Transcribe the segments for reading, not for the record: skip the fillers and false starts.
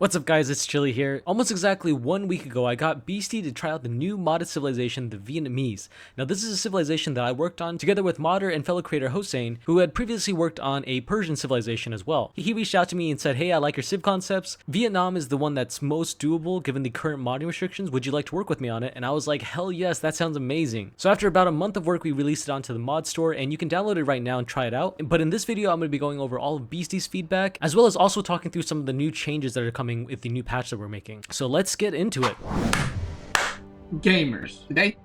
What's up guys, it's Chilly here. Almost exactly 1 week ago, I got Beastyqt to try out the new modded civilization, the Vietnamese. Now this is a civilization that I worked on together with modder and fellow creator Hossein, who had previously worked on a Persian civilization as well. He reached out to me and said, hey, I like your civ concepts. Vietnam is the one that's most doable given the current modding restrictions. Would you like to work with me on it? And I was like, hell yes, that sounds amazing. So after about a month of work, we released it onto the mod store and you can download it right now and try it out. But in this video, I'm going to be going over all of Beastyqt's feedback, as well as also talking through some of the new changes that are coming with the new patch that we're making. So let's get into it. Gamers, today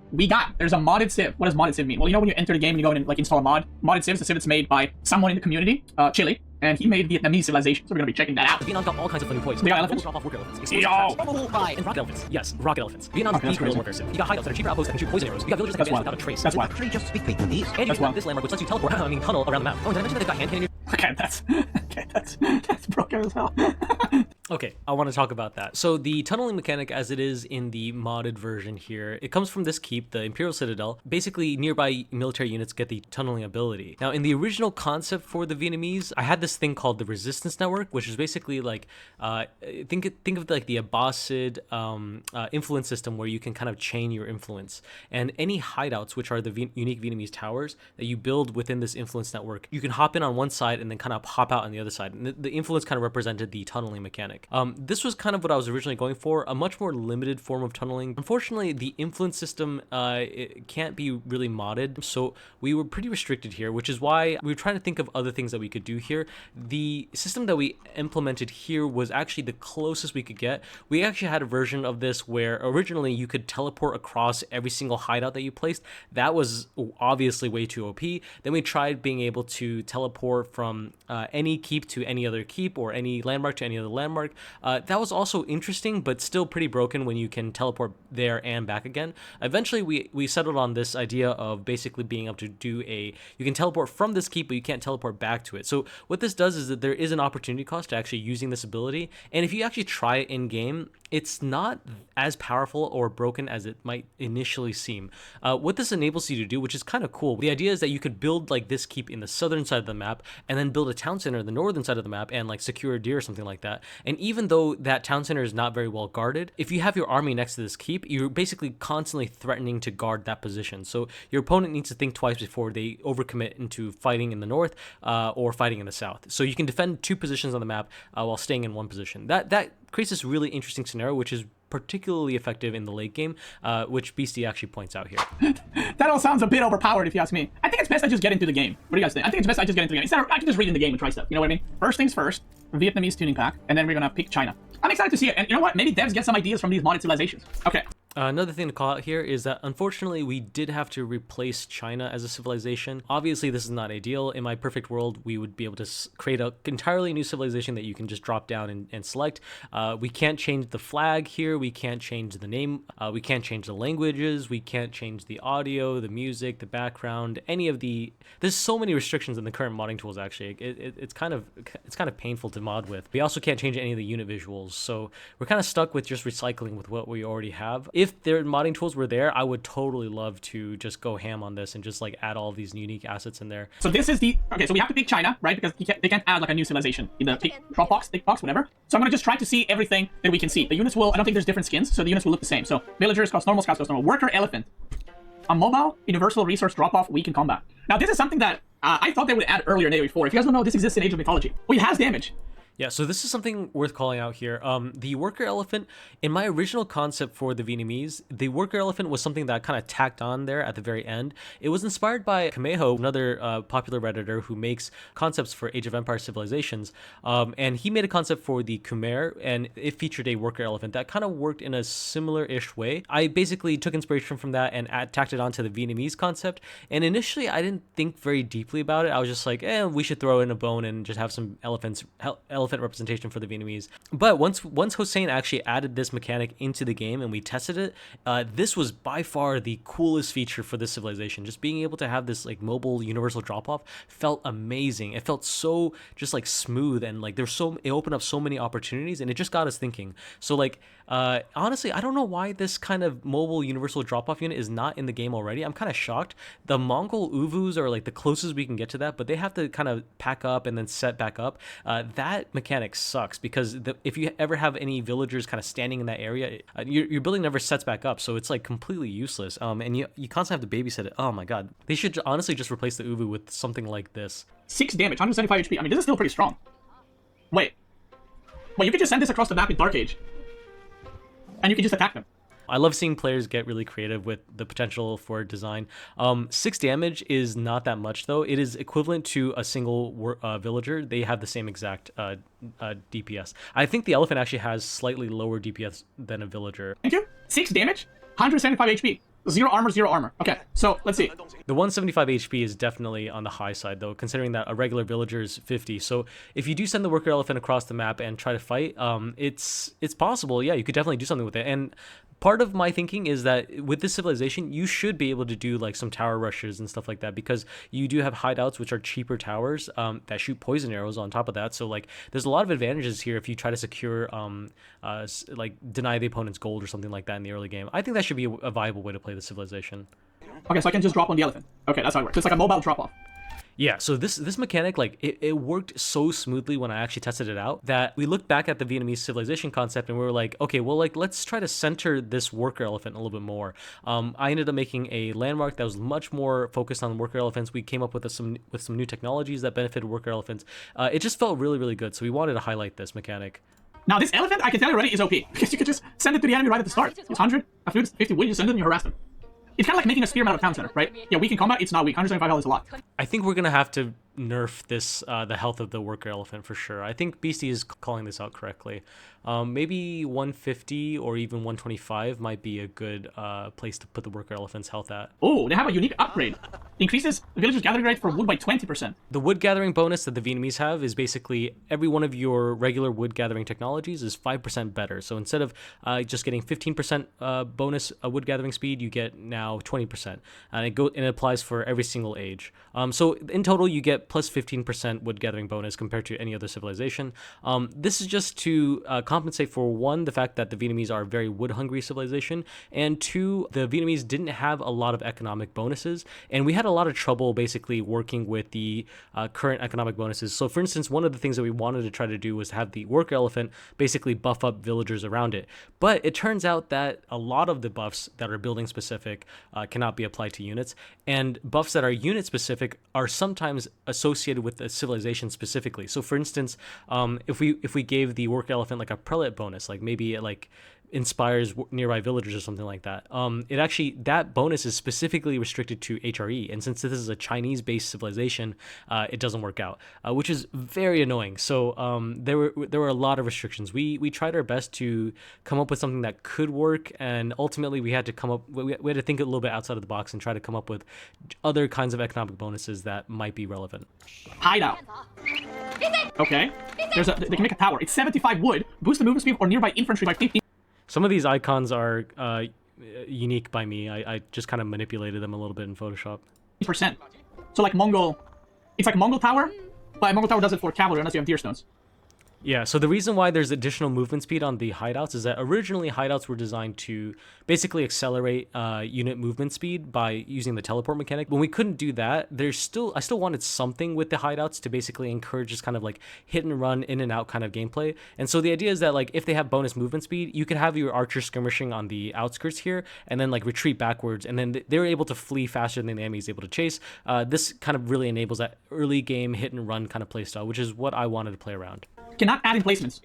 there's a modded civ. What does modded civ mean? Well, you know when you enter the game and you go in and like install a mod? Modded civ is a civ that's made by someone in the community, Chili, and he made Vietnamese civilization. So we're gonna be checking that out. Vietnam got all kinds of funny toys. They got elephants? Drop off worker elephants. Yo! And rocket elephants. Yes, rocket elephants. Vietnam's Okay, the guerrilla warfare civ. You got hideouts that are cheaper outposts that can shoot poison arrows. You got villages that can advance without a trace. That's why. Actually, just speak Vietnamese. And you got this landmark which lets you teleport, tunnel around the map. Oh, and did I mention that they've got hand cannon? that's broken as hell. Okay, I want to talk about that. So the tunneling mechanic as it is in the modded version here, it comes from this keep, the Imperial Citadel. Basically, nearby military units get the tunneling ability. Now, in the original concept for the Vietnamese, I had this thing called the Resistance Network, which is basically like, think of like the Abbasid influence system where you can kind of chain your influence. And any hideouts, which are the unique Vietnamese towers that you build within this influence network, you can hop in on one side and then kind of hop out on the other side. And the influence kind of represented the tunneling mechanic. This was kind of what I was originally going for, a much more limited form of tunneling. Unfortunately, the influence system it can't be really modded, so we were pretty restricted here, which is why we were trying to think of other things that we could do here. The system that we implemented here was actually the closest we could get. We actually had a version of this where originally you could teleport across every single hideout that you placed. That was obviously way too OP. Then we tried being able to teleport from any keep to any other keep or any landmark to any other landmark. That was also interesting, but still pretty broken when you can teleport there and back again. Eventually, we settled on this idea of basically being able to do you can teleport from this keep, but you can't teleport back to it. So what this does is that there is an opportunity cost to actually using this ability. And if you actually try it in game, it's not as powerful or broken as it might initially seem. What this enables you to do, which is kind of cool, the idea is that you could build like this keep in the southern side of the map and then build a town center in the northern side of the map and like secure a deer or something like that. And even though that town center is not very well guarded, if you have your army next to this keep, you're basically constantly threatening to guard that position. So your opponent needs to think twice before they overcommit into fighting in the north or fighting in the south. So you can defend two positions on the map while staying in one position. That creates this really interesting scenario, which is particularly effective in the late game, which Beastyqt actually points out here. That all sounds a bit overpowered if you ask me. I think it's best I just get into the game. What do you guys think? I think it's best I just get into the game. Instead of, I can just read in the game and try stuff. You know what I mean? First things first, Vietnamese tuning pack, and then we're gonna pick China. I'm excited to see it, and you know what? Maybe devs get some ideas from these modded civilizations. Okay. Another thing to call out here is that unfortunately we did have to replace China as a civilization. Obviously this is not ideal. In my perfect world we would be able to create an entirely new civilization that you can just drop down and select. We can't change the flag here, we can't change the name, we can't change the languages, we can't change the audio, the music, the background, any of the... There's so many restrictions in the current modding tools actually. It's kind of painful to mod with. We also can't change any of the unit visuals, so we're kind of stuck with just recycling with what we already have. If their modding tools were there, I would totally love to just go ham on this and just like add all of these unique assets in there. So this is the... Okay, so we have to pick China, right? Because they can't add like a new civilization in the drop box, tick box, whatever. So I'm gonna just try to see everything that we can see. The units will... I don't think there's different skins, so the units will look the same. So villagers cost normal, scouts cost normal. Worker elephant. A mobile universal resource drop-off weak in combat. Now this is something that I thought they would add earlier in Age of 4. If you guys don't know, this exists in Age of Mythology. Well, it has damage. Yeah, so this is something worth calling out here. The worker elephant, in my original concept for the Vietnamese, the worker elephant was something that I kind of tacked on there at the very end. It was inspired by Kameho, another popular Redditor who makes concepts for Age of Empire civilizations. And he made a concept for the Khmer, and it featured a worker elephant that kind of worked in a similar-ish way. I basically took inspiration from that and tacked it onto the Vietnamese concept. And initially, I didn't think very deeply about it. I was just like, we should throw in a bone and just have some elephant representation for the Vietnamese. But once Hossein actually added this mechanic into the game and we tested it, this was by far the coolest feature for this civilization. Just being able to have this like mobile universal drop-off felt amazing. It felt so just like smooth, and like it opened up so many opportunities, and it just got us thinking. So like honestly, I don't know why this kind of mobile universal drop-off unit is not in the game already. I'm kind of shocked. The Mongol Uvus are like the closest we can get to that, but they have to kind of pack up and then set back up. That mechanic sucks because if you ever have any villagers kind of standing in that area, your building never sets back up, so it's like completely useless. And you constantly have to babysit it. Oh my god, they should honestly just replace the Uvu with something like this. 6 damage, 175 HP. I mean, this is still pretty strong. Wait, you could just send this across the map in Dark Age, and you can just attack them. I love seeing players get really creative with the potential for design. 6 damage is not that much, though. It is equivalent to a single villager. They have the same exact DPS. I think the elephant actually has slightly lower DPS than a villager. Thank you. 6 damage, 175 HP. 0 armor, 0 armor. Okay, so let's see. The 175 HP is definitely on the high side, though, considering that a regular villager is 50. So if you do send the worker elephant across the map and try to fight, it's possible. Yeah, you could definitely do something with it. And part of my thinking is that with this civilization, you should be able to do like some tower rushes and stuff like that, because you do have hideouts, which are cheaper towers that shoot poison arrows on top of that. So like there's a lot of advantages here if you try to secure like deny the opponent's gold or something like that in the early game. I think that should be a viable way to play the civilization. Okay, so I can just drop on the elephant. Okay, that's how it works. It's like a mobile drop-off. Yeah, so this mechanic, like, it worked so smoothly when I actually tested it out that we looked back at the Vietnamese civilization concept and we were like, okay, well, like, let's try to center this worker elephant a little bit more. I ended up making a landmark that was much more focused on worker elephants. We came up with some new technologies that benefited worker elephants. It just felt really, really good, so we wanted to highlight this mechanic. Now, this elephant, I can tell you already, is OP, because you could just send it to the enemy right at the start. It's 100, a fluid 50 wood, you just send it and you harass them. It's kind of like making a spearman out of town center, right? Yeah, weak in combat, it's not weak. 175 health is a lot. I think we're going to have to nerf this, the health of the worker elephant for sure. I think Beasty is calling this out correctly. Maybe 150 or even 125 might be a good place to put the worker elephant's health at. Oh, they have a unique upgrade. Increases the villagers' gathering rate for wood by 20%. The wood gathering bonus that the Vietnamese have is basically every one of your regular wood gathering technologies is 5% better. So instead of just getting 15% bonus wood gathering speed, you get now 20%. And it applies for every single age. So in total, you get plus 15% wood gathering bonus compared to any other civilization. This is just to compensate for, one, the fact that the Vietnamese are a very wood hungry civilization, and two, the Vietnamese didn't have a lot of economic bonuses, and we had a lot of trouble basically working with the current economic bonuses. So for instance, one of the things that we wanted to try to do was have the worker elephant basically buff up villagers around it, but it turns out that a lot of the buffs that are building specific cannot be applied to units, and buffs that are unit specific are sometimes associated with the civilization specifically. So for instance, if we gave the worker elephant like a prelate bonus, like maybe it like inspires nearby villagers or something like that, it actually, that bonus is specifically restricted to HRE, and since this is a Chinese based civilization, it doesn't work out, which is very annoying. So there were a lot of restrictions. We tried our best to come up with something that could work, and ultimately we had to think a little bit outside of the box and try to come up with other kinds of economic bonuses that might be relevant. Hideout. Okay, they can make a tower. It's 75 wood, boost the movement speed or nearby infantry by 50. Some of these icons are unique by me. I just kind of manipulated them a little bit in Photoshop. %. So like Mongol, it's like Mongol tower, but Mongol tower does it for cavalry unless you have deer stones. Yeah, so the reason why there's additional movement speed on the hideouts is that originally hideouts were designed to basically accelerate unit movement speed by using the teleport mechanic. When we couldn't do that, I still wanted something with the hideouts to basically encourage this kind of like hit and run, in and out kind of gameplay. And so the idea is that like if they have bonus movement speed, you could have your archer skirmishing on the outskirts here and then like retreat backwards, and then they're able to flee faster than the enemy is able to chase. This kind of really enables that early game hit and run kind of playstyle, which is what I wanted to play around. Cannot add emplacements.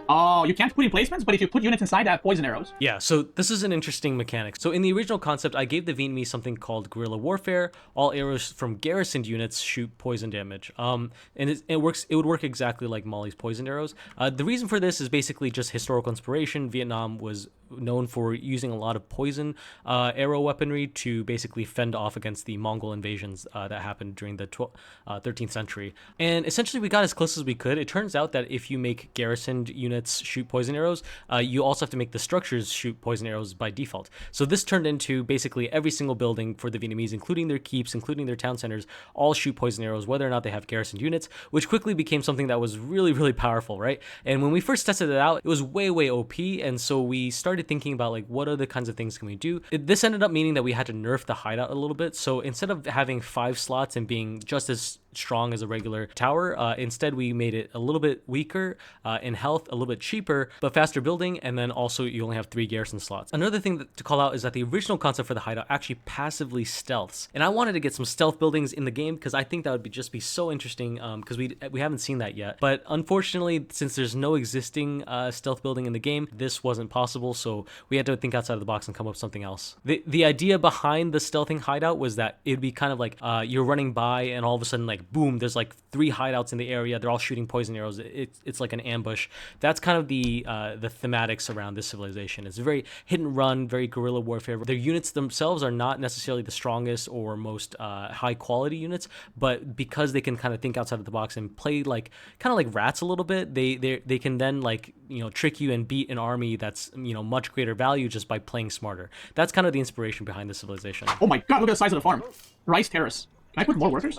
Oh, you can't put emplacements, but if you put units inside, they have poison arrows. Yeah, so this is an interesting mechanic. So in the original concept, I gave the Vietnamese something called guerrilla warfare. All arrows from garrisoned units shoot poison damage. And it would work exactly like Molly's poison arrows. The reason for this is basically just historical inspiration. Vietnam was known for using a lot of poison arrow weaponry to basically fend off against the Mongol invasions that happened during the 13th century. And essentially we got as close as we could. It turns out that if you make garrisoned units shoot poison arrows, you also have to make the structures shoot poison arrows by default. So this turned into basically every single building for the Vietnamese, including their keeps, including their town centers, all shoot poison arrows, whether or not they have garrisoned units, which quickly became something that was really, really powerful, right? And when we first tested it out, it was way, way OP, and so we started thinking about like, what other kinds of things can we do? This ended up meaning that we had to nerf the hideout a little bit. So instead of having 5 slots and being just as strong as a regular tower. Instead, we made it a little bit weaker in health, a little bit cheaper, but faster building, and then also you only have 3 garrison slots. Another thing to call out is that the original concept for the hideout actually passively stealths, and I wanted to get some stealth buildings in the game because I think that would just be so interesting because we haven't seen that yet. But unfortunately, since there's no existing stealth building in the game, this wasn't possible, so we had to think outside of the box and come up with something else. The idea behind the stealthing hideout was that it'd be kind of like you're running by and all of a sudden, like, boom, there's like 3 hideouts in the area, they're all shooting poison arrows. It's like an ambush. That's kind of the thematics around this civilization. It's very hit and run, very guerrilla warfare. Their units themselves are not necessarily the strongest or most high quality units, but because they can kind of think outside of the box and play like kind of like rats a little bit, they can then, like, you know, trick you and beat an army that's, you know, much greater value just by playing smarter. That's kind of the inspiration behind the civilization. Oh my god, look at the size of the farm. Rice terrace. Can I put more workers?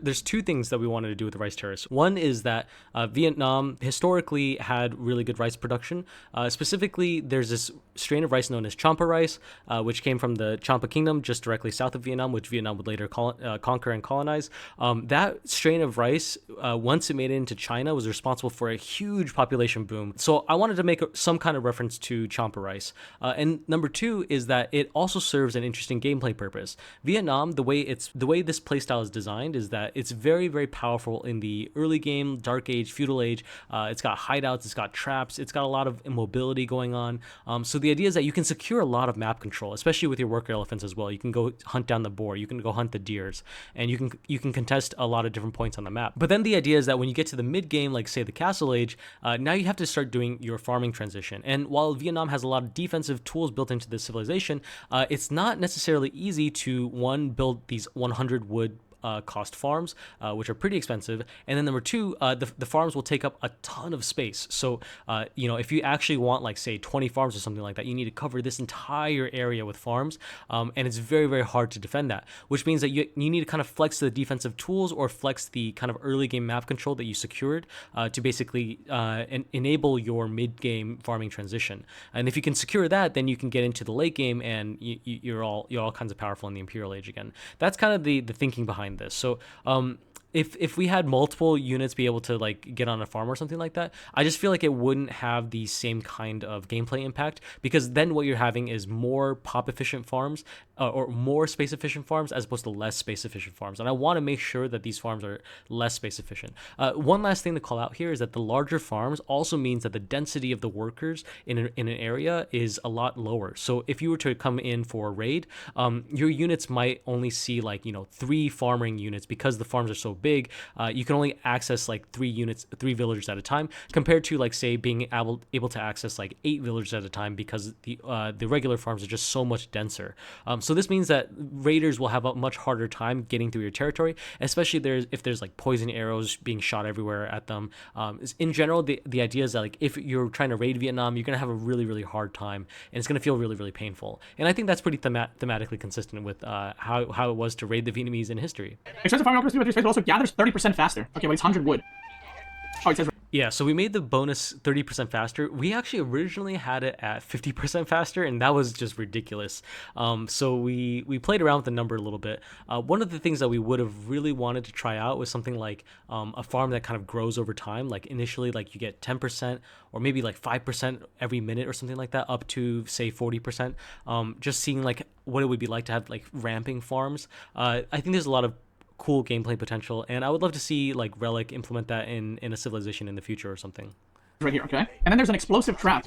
There's 2 things that we wanted to do with the rice terrace. One is that Vietnam historically had really good rice production. Specifically, there's this strain of rice known as Champa rice, which came from the Champa Kingdom just directly south of Vietnam, which Vietnam would later conquer and colonize. That strain of rice, once it made it into China, was responsible for a huge population boom. So I wanted to make some kind of reference to Champa rice. And number 2 is that it also serves an interesting gameplay purpose. Vietnam, the way this playstyle is designed is that it's very, very powerful in the early game, Dark Age, Feudal Age. It's got hideouts, it's got traps, it's got a lot of immobility going on. So the idea is that you can secure a lot of map control, especially with your worker elephants as well. You can go hunt down the boar, you can go hunt the deers, and you can contest a lot of different points on the map. But then the idea is that when you get to the mid game, like say the Castle Age, now you have to start doing your farming transition. And while Vietnam has a lot of defensive tools built into this civilization, it's not necessarily easy to, one, build these 100 wood cost farms, which are pretty expensive, and then number 2, the farms will take up a ton of space. So you know, if you actually want, like, say 20 farms or something like that, you need to cover this entire area with farms, and it's very, very hard to defend that, which means that you need to kind of flex the defensive tools or flex the kind of early game map control that you secured to basically enable your mid game farming transition. And if you can secure that, then you can get into the late game and you're all kinds of powerful in the Imperial Age again. That's kind of the thinking behind this. So if we had multiple units be able to, like, get on a farm or something like that, I just feel like it wouldn't have the same kind of gameplay impact, because then what you're having is more pop efficient farms or more space efficient farms as opposed to less space efficient farms. And I want to make sure that these farms are less space efficient. One last thing to call out here is that the larger farms also means that the density of the workers in an area is a lot lower. So if you were to come in for a raid, your units might only see, like, you know, 3 farming units because the farms are so big. You can only access like 3 villagers at a time, compared to, like, say being able to access like 8 villagers at a time because the regular farms are just so much denser. So this means that raiders will have a much harder time getting through your territory, especially if there's like poison arrows being shot everywhere at them. In general, the idea is that, like, if you're trying to raid Vietnam, you're gonna have a really, really hard time, and it's gonna feel really, really painful. And I think that's pretty thematically consistent with how it was to raid the Vietnamese in history. Expensive farming opportunity, but also gathers 30% faster. Okay, well, it's 100 wood. Oh, it says. Yeah, so we made the bonus 30% faster. We actually originally had it at 50% faster, and that was just ridiculous. So we played around with the number a little bit. One of the things that we would have really wanted to try out was something like a farm that kind of grows over time. Like initially, like you get 10% or maybe like 5% every minute or something like that, up to say 40%. Just seeing like what it would be like to have like ramping farms. I think there's a lot of cool gameplay potential, and I would love to see like Relic implement that in a civilization in the future or something. Right here, okay. And then there's an explosive trap.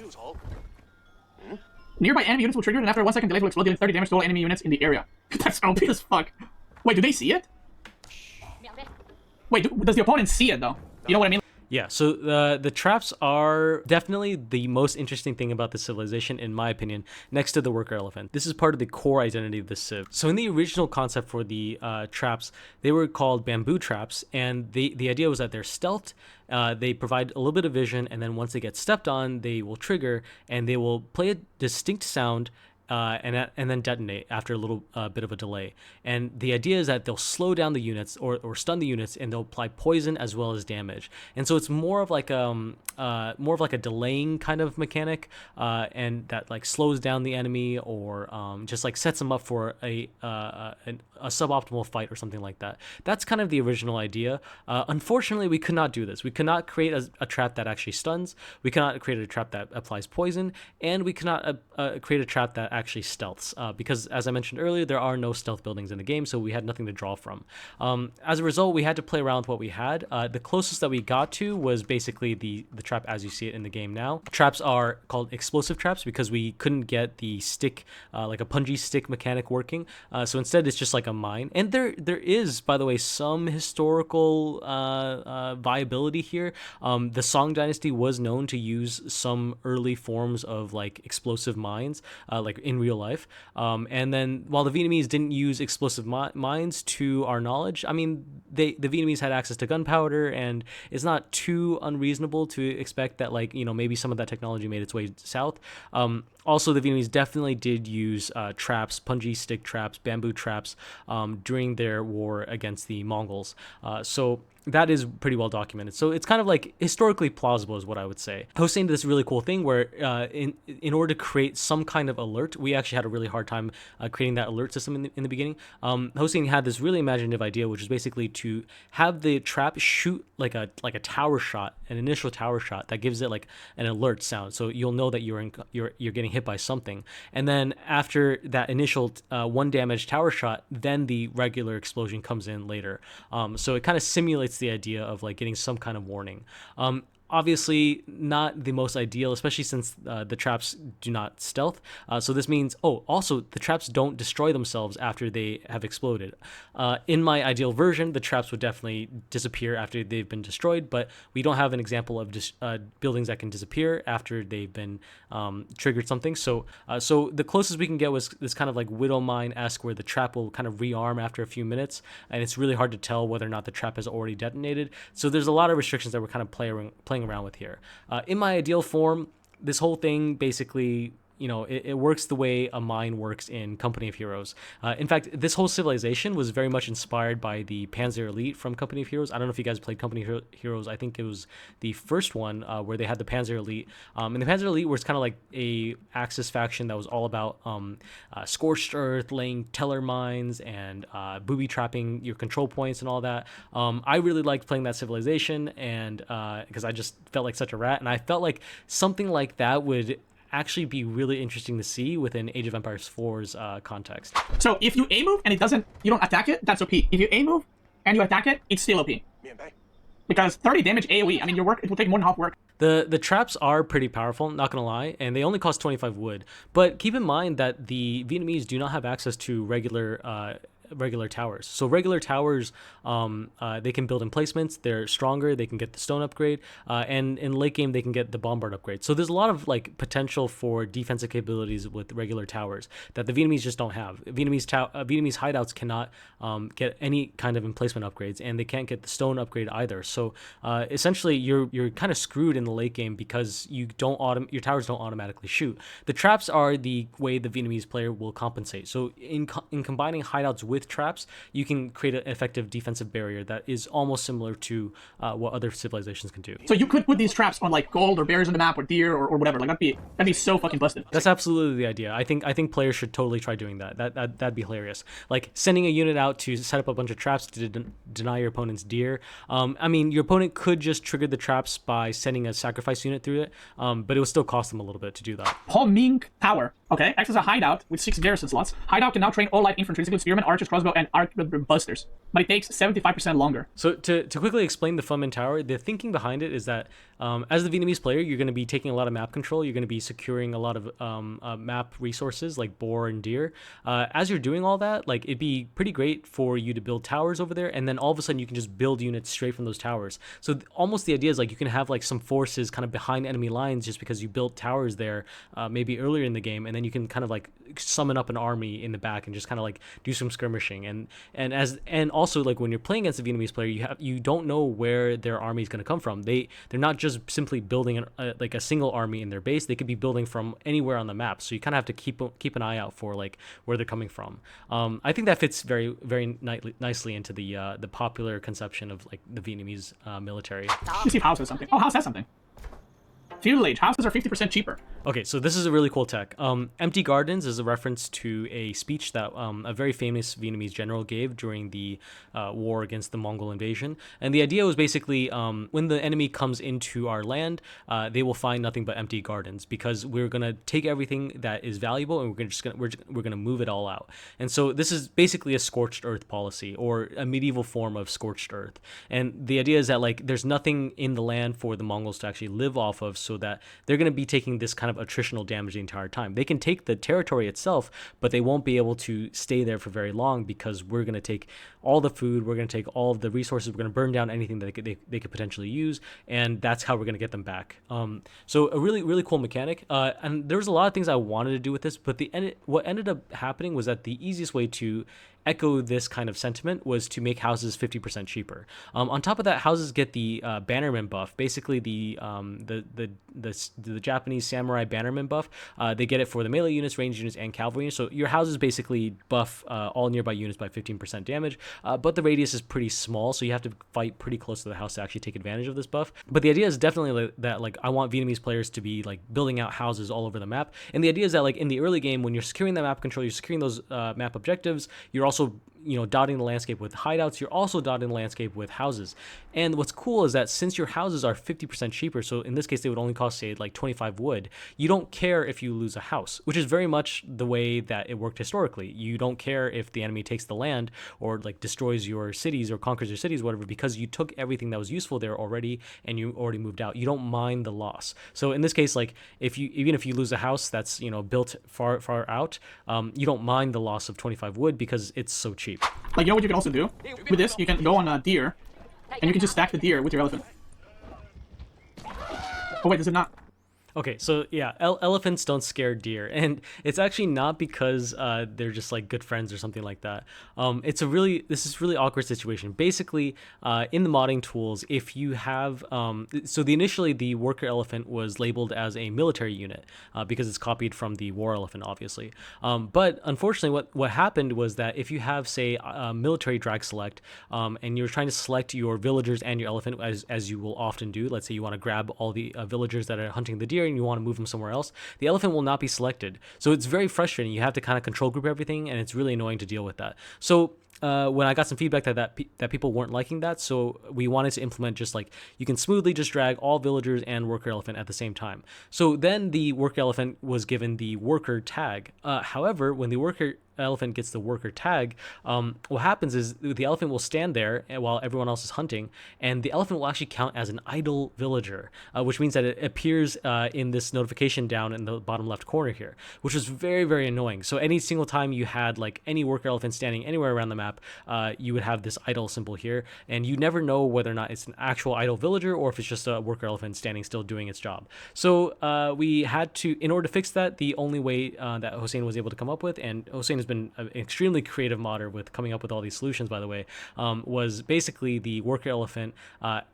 Nearby enemy units will trigger, and after a 1 second delay will explode, dealing 30 damage to all enemy units in the area. That's OP as fuck. Wait, do they see it? Wait, does the opponent see it though? You know what I mean? Yeah, so the traps are definitely the most interesting thing about the civilization, in my opinion, next to the worker elephant. This is part of the core identity of the civ. So in the original concept for the traps, they were called bamboo traps, and the idea was that they're stealthed, they provide a little bit of vision, and then once they get stepped on, they will trigger, and they will play a distinct sound and then detonate after a little bit of a delay. And the idea is that they'll slow down the units or stun the units, and they'll apply poison as well as damage. And so it's more of like a delaying kind of mechanic, and that like slows down the enemy or just like sets them up for a suboptimal fight or something like that. That's kind of the original idea. Unfortunately, we could not do this. We could not create a trap that actually stuns. We cannot create a trap that applies poison, and we cannot create a trap that actually stealths, because as I mentioned earlier, there are no stealth buildings in the game, so we had nothing to draw from. As a result, we had to play around with what we had. The closest that we got to was basically the trap as you see it in the game now. Traps are called explosive traps because we couldn't get the stick, like a punji stick mechanic working. So instead, it's just like a mine. And there is, by the way, some historical viability here. The Song Dynasty was known to use some early forms of like explosive mines, like in real life. And then while the Vietnamese didn't use explosive mines to our knowledge, I mean, the Vietnamese had access to gunpowder, and it's not too unreasonable to expect that, like, you know, maybe some of that technology made its way south. Also, the Vietnamese definitely did use traps, punji stick traps, bamboo traps during their war against the Mongols. So that is pretty well documented. So it's kind of like historically plausible is what I would say. Hossein did this really cool thing where in order to create some kind of alert, we actually had a really hard time creating that alert system in the beginning. Hossein had this really imaginative idea, which is basically to have the trap shoot like a tower shot, an initial tower shot that gives it like an alert sound. So you'll know that you're getting hit by something. And then after that initial 1 damage tower shot, then the regular explosion comes in later. So it kind of simulates the idea of like getting some kind of warning. Obviously not the most ideal, especially since the traps do not stealth. So this means, also the traps don't destroy themselves after they have exploded. In my ideal version, the traps would definitely disappear after they've been destroyed, but we don't have an example of buildings that can disappear after they've been triggered something. So the closest we can get was this kind of like Widow Mine-esque, where the trap will kind of rearm after a few minutes, and it's really hard to tell whether or not the trap has already detonated. So there's a lot of restrictions that we're kind of playing around with here. In my ideal form, this whole thing basically, you know, it works the way a mine works in Company of Heroes. In fact, this whole civilization was very much inspired by the Panzer Elite from Company of Heroes. I don't know if you guys played Company of Heroes. I think it was the first one where they had the Panzer Elite. And the Panzer Elite was kind of like a Axis faction that was all about scorched earth, laying teller mines, and booby trapping your control points and all that. I really liked playing that civilization, and because I just felt like such a rat, and I felt like something like that would actually be really interesting to see within Age of Empires 4's context. So if you A move and you don't attack it, that's OP. If you A move and you attack it, it's still OP. Because 30 damage AoE, I mean, it will take more than half work. The traps are pretty powerful, not gonna lie, and they only cost 25 wood. But keep in mind that the Vietnamese do not have access to regular towers. So regular towers, they can build emplacements. They're stronger. They can get the stone upgrade, and in late game they can get the bombard upgrade. So there's a lot of like potential for defensive capabilities with regular towers that the Vietnamese just don't have. Vietnamese hideouts cannot get any kind of emplacement upgrades, and they can't get the stone upgrade either. So essentially, you're kind of screwed in the late game because your towers don't automatically shoot. The traps are the way the Vietnamese player will compensate. So in combining hideouts with traps, you can create an effective defensive barrier that is almost similar to what other civilizations can do. So you could put these traps on like gold or bears on the map or deer or whatever. Like that'd be so fucking busted. That's absolutely the idea. I think players should totally try doing that. That'd be hilarious. Like sending a unit out to set up a bunch of traps to deny your opponent's deer. I mean, your opponent could just trigger the traps by sending a sacrifice unit through it, but it would still cost them a little bit to do that. Ho Ming Tower. Okay, acts as a hideout with 6 garrison slots. Hideout can now train all light infantry, including spearmen, archers, crossbow, and arquebusters, but it takes 75% longer. So to quickly explain the Pho Minh Tower, the thinking behind it is that as the Vietnamese player, you're going to be taking a lot of map control. You're going to be securing a lot of map resources like boar and deer. As you're doing all that, like it'd be pretty great for you to build towers over there, and then all of a sudden you can just build units straight from those towers. So almost the idea is like you can have like some forces kind of behind enemy lines just because you built towers there maybe earlier in the game, and then you can kind of like summon up an army in the back and just kind of like do some skirmish flourishing. And also, like, when you're playing against a Vietnamese player, you don't know where their army is going to come from. They're not just simply building like a single army in their base. They could be building from anywhere on the map. So you kind of have to keep an eye out for like where they're coming from. I think that fits very nicely into the popular conception of like the Vietnamese military. Let's see if House has something. Oh, House has something. Feudal Age. Houses are 50% cheaper. Okay, so this is a really cool tech. Empty Gardens is a reference to a speech that a very famous Vietnamese general gave during the war against the Mongol invasion. And the idea was basically when the enemy comes into our land, they will find nothing but empty gardens because we're gonna take everything that is valuable and we're gonna move it all out. And so this is basically a scorched earth policy, or a medieval form of scorched earth. And the idea is that like there's nothing in the land for the Mongols to actually live off of, so that they're going to be taking this kind of attritional damage the entire time. They can take the territory itself, but they won't be able to stay there for very long because we're going to take all the food, we're going to take all of the resources, we're going to burn down anything that they could potentially use, and that's how we're going to get them back. So a really cool mechanic. And there was a lot of things I wanted to do with this, but what ended up happening was that the easiest way to echo this kind of sentiment was to make houses 50% cheaper. On top of that, houses get the bannerman buff, basically the Japanese samurai bannerman buff. They get it for the melee units, ranged units, and cavalry units. So your houses basically buff all nearby units by 15% damage, but the radius is pretty small, so you have to fight pretty close to the house to actually take advantage of this buff. But the idea is definitely that like I want Vietnamese players to be like building out houses all over the map. And the idea is that like in the early game, when you're securing that map control, you're securing those map objectives, you're also dotting the landscape with hideouts, you're also dotting the landscape with houses. And what's cool is that since your houses are 50% cheaper, so in this case they would only cost, say, like 25 wood, you don't care if you lose a house, which is very much the way that it worked historically. You don't care if the enemy takes the land or like destroys your cities or conquers your cities, whatever, because you took everything that was useful there already and you already moved out. You don't mind the loss. So in this case, like even if you lose a house that's built far out, you don't mind the loss of 25 wood because it's so cheap. Like, what you can also do with this? You can go on a deer, and you can just stack the deer with your elephant. Oh wait, does it not? Okay, so yeah, elephants don't scare deer, and it's actually not because they're just like good friends or something like that. This is really awkward situation. Basically, in the modding tools, if you have initially the worker elephant was labeled as a military unit because it's copied from the war elephant, obviously. But unfortunately, what happened was that if you have, say, a military drag select, and you're trying to select your villagers and your elephant, as you will often do. Let's say you want to grab all the villagers that are hunting the deer and you want to move them somewhere else, the elephant will not be selected. So it's very frustrating. You have to kind of control group everything, and it's really annoying to deal with that. So when I got some feedback that people weren't liking that, so we wanted to implement just like you can smoothly just drag all villagers and worker elephant at the same time. So then the worker elephant was given the worker tag. However, when the worker elephant gets the worker tag, what happens is the elephant will stand there while everyone else is hunting, and the elephant will actually count as an idle villager, which means that it appears in this notification down in the bottom left corner here, which was very annoying. So any single time you had like any worker elephant standing anywhere around the map, you would have this idle symbol here, and you never know whether or not it's an actual idle villager or if it's just a worker elephant standing still doing its job. So we had to, in order to fix that, the only way that Hossein was able to come up with, and Hossein has been an extremely creative modder with coming up with all these solutions, by the way, was basically the worker elephant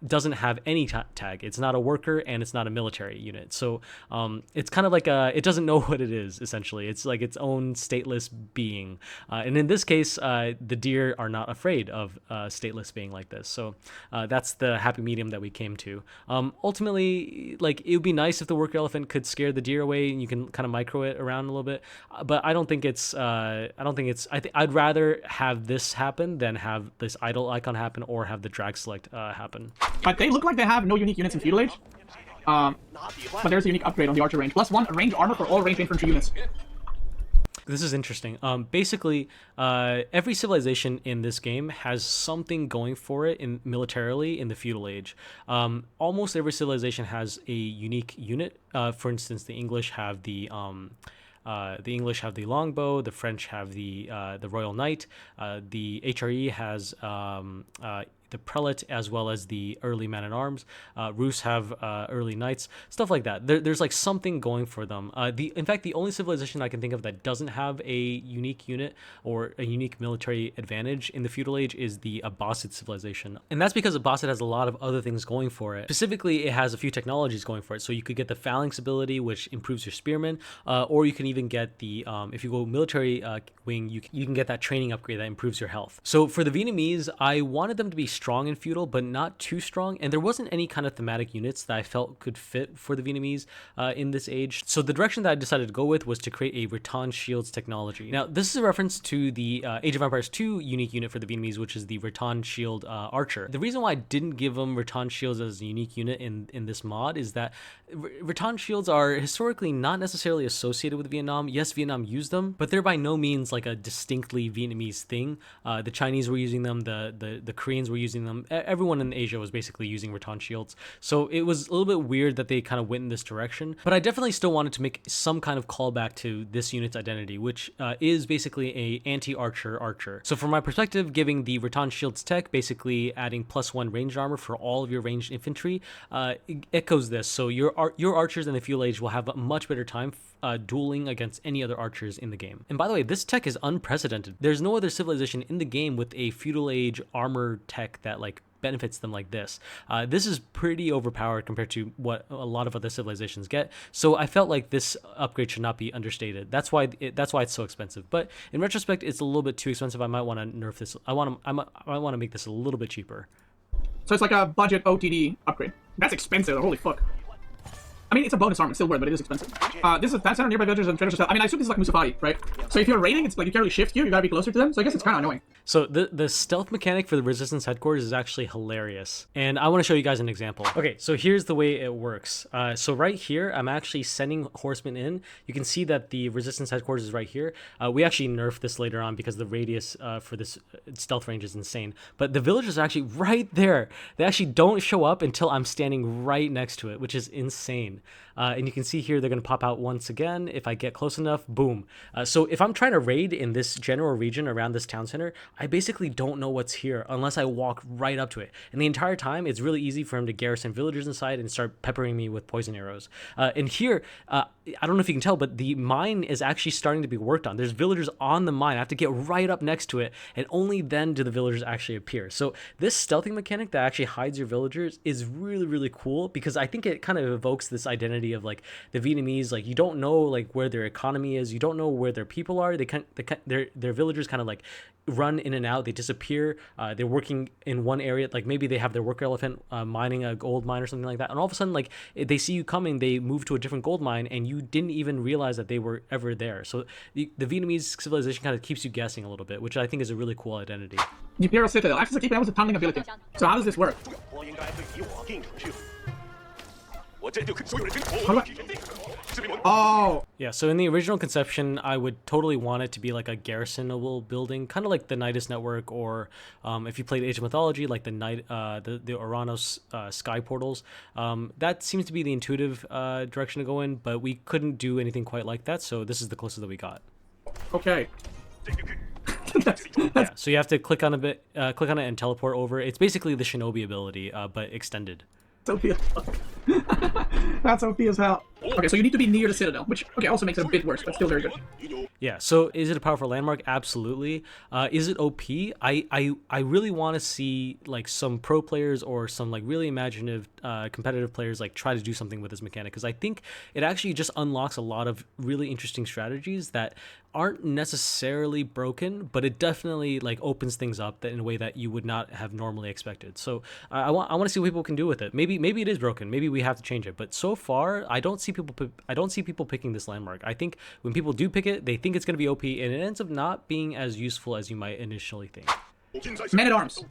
doesn't have any tag. It's not a worker and it's not a military unit. So it's kind of like it doesn't know what it is, essentially. It's like its own stateless being. And in this case, the deer are not afraid of stateless being like this. So that's the happy medium that we came to. Ultimately, like, it would be nice if the worker elephant could scare the deer away and you can kind of micro it around a little bit, but I don't think it's I'd rather have this happen than have this idle icon happen or have the drag select happen. But they look like they have no unique units in Feudal Age. But there's a unique upgrade on the archer range. +1 range armor for all ranged infantry units. This is interesting. Basically, every civilization in this game has something going for it militarily in the Feudal Age. Almost every civilization has a unique unit. For instance, the English have the longbow, the French have the Royal Knight, the HRE has prelate as well as the early man-at-arms. Rus have early knights, stuff like that. There's like something going for them. In fact, the only civilization I can think of that doesn't have a unique unit or a unique military advantage in the feudal age is the Abbasid civilization, and that's because Abbasid has a lot of other things going for it. Specifically, it has a few technologies going for it. So you could get the phalanx ability, which improves your spearmen, or you can even get the if you go military wing, you can get that training upgrade that improves your health. So for the Vietnamese, I wanted them to be strong in feudal, but not too strong, and there wasn't any kind of thematic units that I felt could fit for the Vietnamese in this age. So the direction that I decided to go with was to create a Rattan Shields technology. Now, this is a reference to the Age of Empires 2 unique unit for the Vietnamese, which is the Rattan Shield Archer. The reason why I didn't give them Rattan Shields as a unique unit in this mod is that Rattan Shields are historically not necessarily associated with Vietnam. Yes, Vietnam used them, but they're by no means like a distinctly Vietnamese thing. The Chinese were using them, the Koreans were using them. Everyone in Asia was basically using Rattan Shields. So it was a little bit weird that they kind of went in this direction, but I definitely still wanted to make some kind of callback to this unit's identity, which is basically a anti-archer archer. So from my perspective, giving the Rattan Shields tech, basically adding +1 ranged armor for all of your ranged infantry, echoes this. So your archers in the feudal age will have a much better time dueling against any other archers in the game. And by the way, this tech is unprecedented. There's no other civilization in the game with a feudal age armor tech that like benefits them like this. This is pretty overpowered compared to what a lot of other civilizations get. So I felt like this upgrade should not be understated. That's why it's so expensive. But in retrospect, it's a little bit too expensive. I might want to nerf this. I want to make this a little bit cheaper. So it's like a budget OTD upgrade. That's expensive. Holy fuck. I mean, it's a bonus armor, it's still worth, but it is expensive. This is center nearby villagers and treasure. I mean, I assume this is like Musafari, right? So if you're raiding, it's like you can't really shift here, you gotta be closer to them, so I guess it's kind of annoying. So the stealth mechanic for the resistance headquarters is actually hilarious, and I want to show you guys an example. Okay, so here's the way it works. So right here, I'm actually sending horsemen in. You can see that the resistance headquarters is right here. We actually nerfed this later on because the radius for this stealth range is insane, but the villagers are actually right there. They actually don't show up until I'm standing right next to it, which is insane. And you can see here they're going to pop out once again if I get close enough. Boom. So if I'm trying to raid in this general region around this town center, I basically don't know what's here unless I walk right up to it. And the entire time, it's really easy for him to garrison villagers inside and start peppering me with poison arrows. And here, I don't know if you can tell, but the mine is actually starting to be worked on. There's villagers on the mine. I have to get right up next to it, and only then do the villagers actually appear. So this stealthing mechanic that actually hides your villagers is really, really cool, because I think it kind of evokes this identity of like the Vietnamese, like you don't know like where their economy is, you don't know where their people are. Their villagers kind of like run in and out, they disappear. They're working in one area, like maybe they have their worker elephant mining a gold mine or something like that, and all of a sudden like they see you coming, they move to a different gold mine, and you didn't even realize that they were ever there. So the Vietnamese civilization kind of keeps you guessing a little bit, which I think is a really cool identity. The Imperial Citadel. Access the keep was a tunneling ability. So how does this work? Oh. Yeah, so in the original conception, I would totally want it to be like a garrisonable building, kind of like the Nidus network, or if you played Age of Mythology, like the Oranos sky portals. That seems to be the intuitive direction to go in, but we couldn't do anything quite like that, so this is the closest that we got. Okay. Yeah, so you have to click on it and teleport over. It's basically the Shinobi ability, but extended. OP as fuck. That's OP as hell. Okay, so you need to be near the Citadel, which also makes it a bit worse, but still very good. Yeah, so is it a powerful landmark? Absolutely. Is it OP? I really want to see like some pro players or some like really imaginative competitive players like try to do something with this mechanic, because I think it actually just unlocks a lot of really interesting strategies that aren't necessarily broken, but it definitely like opens things up that in a way that you would not have normally expected. So I want to see what people can do with it. Maybe it is broken. Maybe we have to change it. But so far, I don't see people picking this landmark. I think when people do pick it, they think it's going to be OP, and it ends up not being as useful as you might initially think. Men-at-Arms.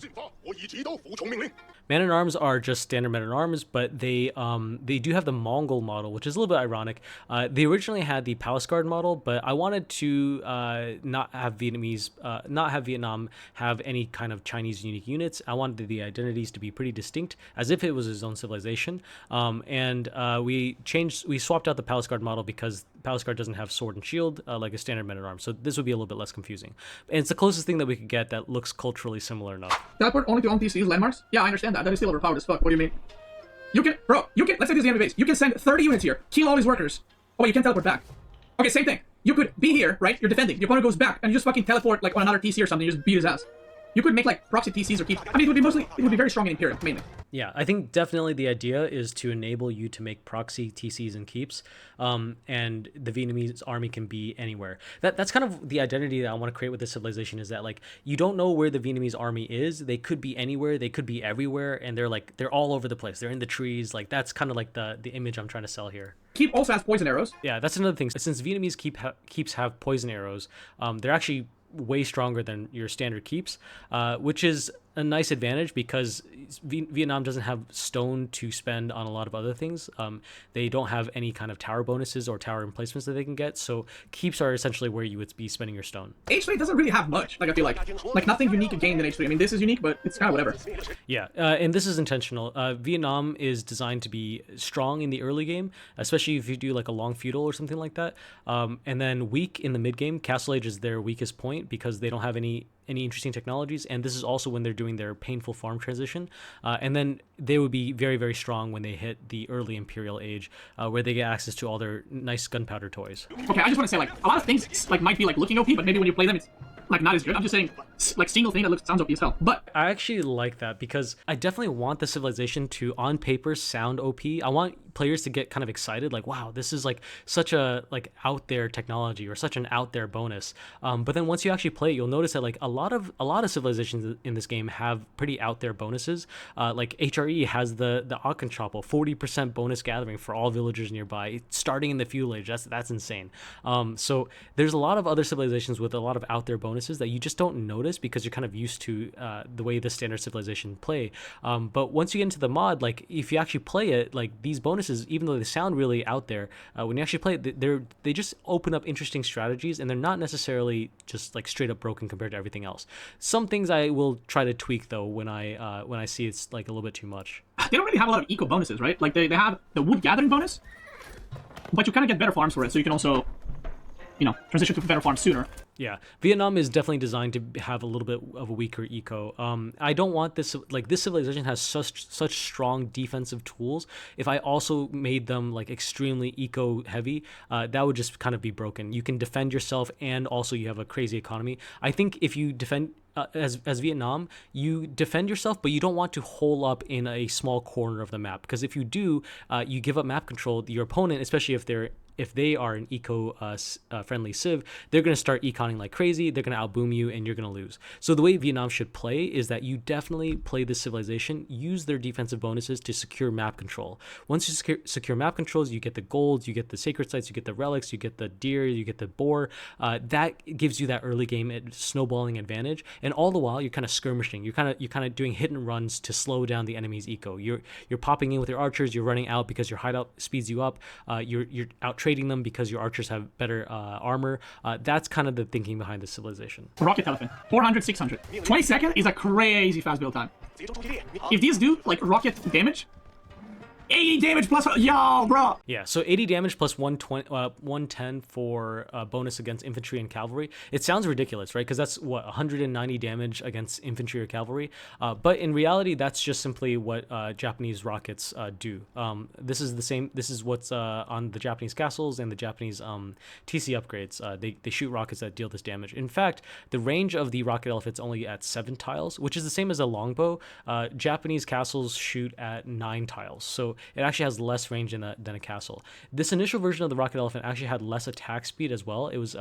Men-at-Arms are just standard men-at-arms, but they do have the Mongol model, which is a little bit ironic. They originally had the Palace Guard model, but I wanted to not have Vietnam have any kind of Chinese unique units. I wanted the identities to be pretty distinct, as if it was its own civilization. We swapped out the Palace Guard model because Palace Guard doesn't have sword and shield like a standard men-at-arms, so this would be a little bit less confusing. And it's the closest thing that we could get that looks close culturally similar enough. Teleport only to TCs, landmarks? Yeah, I understand that. That is still overpowered as fuck. What do you mean? You can, bro, let's say this is the enemy base. You can send 30 units here, kill all his workers. Oh, wait, you can teleport back. Okay, same thing. You could be here, right? You're defending. Your opponent goes back, and you just fucking teleport, like, on another TC or something. You just beat his ass. You could make, like, proxy TCs or keep... I mean, it would be very strong in Imperial, mainly. Yeah, I think definitely the idea is to enable you to make proxy TCs and keeps, and the Vietnamese army can be anywhere. That's kind of the identity that I want to create with this civilization, is that, like, you don't know where the Vietnamese army is. They could be anywhere, they could be everywhere, and they're all over the place. They're in the trees. Like, that's kind of like the image I'm trying to sell here. Keep also has poison arrows. Yeah, that's another thing. Since Vietnamese keeps have poison arrows, they're actually way stronger than your standard keeps, which is a nice advantage because Vietnam doesn't have stone to spend on a lot of other things. They don't have any kind of tower bonuses or tower emplacements that they can get, so keeps are essentially where you would be spending your stone. H3 doesn't really have much, like, I feel like nothing unique gained in H3. I mean, this is unique, but it's kind of whatever. Yeah, and this is intentional. Vietnam is designed to be strong in the early game, especially if you do like a long feudal or something like that, and then weak in the mid game. Castle Age is their weakest point because they don't have any interesting technologies, and this is also when they're doing their painful farm transition, and then they would be very, very strong when they hit the early Imperial Age, where they get access to all their nice gunpowder toys. Okay, I just want to say, like, a lot of things like might be like looking OP, but maybe when you play them, it's like not as good. I'm just saying, like, single thing that sounds OP as hell. But I actually like that because I definitely want the civilization to, on paper, sound OP. I want players to get kind of excited, like, wow, this is like such a like out there technology or such an out there bonus. But then once you actually play it, you'll notice that like a lot of civilizations in this game have pretty out there bonuses. Like HRE has the Auchenchopel, 40% bonus gathering for all villagers nearby, starting in the Feudal Age. That's insane. So there's a lot of other civilizations with a lot of out there bonuses that you just don't notice because you're kind of used to the way the standard civilization play. But once you get into the mod, like if you actually play it, like these bonuses, even though they sound really out there, when you actually play it, they just open up interesting strategies, and they're not necessarily just like straight up broken compared to everything else. Some things I will try to tweak though when I see it's like a little bit too much. They don't really have a lot of eco bonuses, right? Like they have the wood gathering bonus, but you kind of get better farms for it, so you can also, you know, transition to better farms sooner. Yeah, Vietnam is definitely designed to have a little bit of a weaker eco. I don't want this, like this civilization has such strong defensive tools. If I also made them like extremely eco heavy, that would just kind of be broken. You can defend yourself and also you have a crazy economy. I think if you defend as Vietnam, you defend yourself, but you don't want to hole up in a small corner of the map, because if you do, you give up map control. Your opponent, especially if they are an eco-friendly civ, they're going to start econing like crazy, they're going to outboom you, and you're going to lose. So the way Vietnam should play is that you definitely play this civilization, use their defensive bonuses to secure map control. Once you secure map controls, you get the golds, you get the sacred sites, you get the relics, you get the deer, you get the boar. That gives you that early game snowballing advantage, and all the while you're kind of skirmishing. You're kind of doing hit and runs to slow down the enemy's eco. You're popping in with your archers, you're running out because your hideout speeds you up. You're out trading them because your archers have better armor. That's kind of the thinking behind this civilization. Rocket Elephant, 400, 600. 20 seconds is a crazy fast build time. If these do like rocket damage, 80 damage plus, yo, bro. Yeah, so 80 damage plus 110 for bonus against infantry and cavalry. It sounds ridiculous, right? Because that's what, 190 damage against infantry or cavalry. But in reality, that's just simply what Japanese rockets do. This is the same. This is what's on the Japanese castles and the Japanese TC upgrades. They shoot rockets that deal this damage. In fact, the range of the rocket elephant's only at 7 tiles, which is the same as a longbow. Japanese castles shoot at 9 tiles. So it actually has less range than a castle. This initial version of the rocket elephant actually had less attack speed as well. It was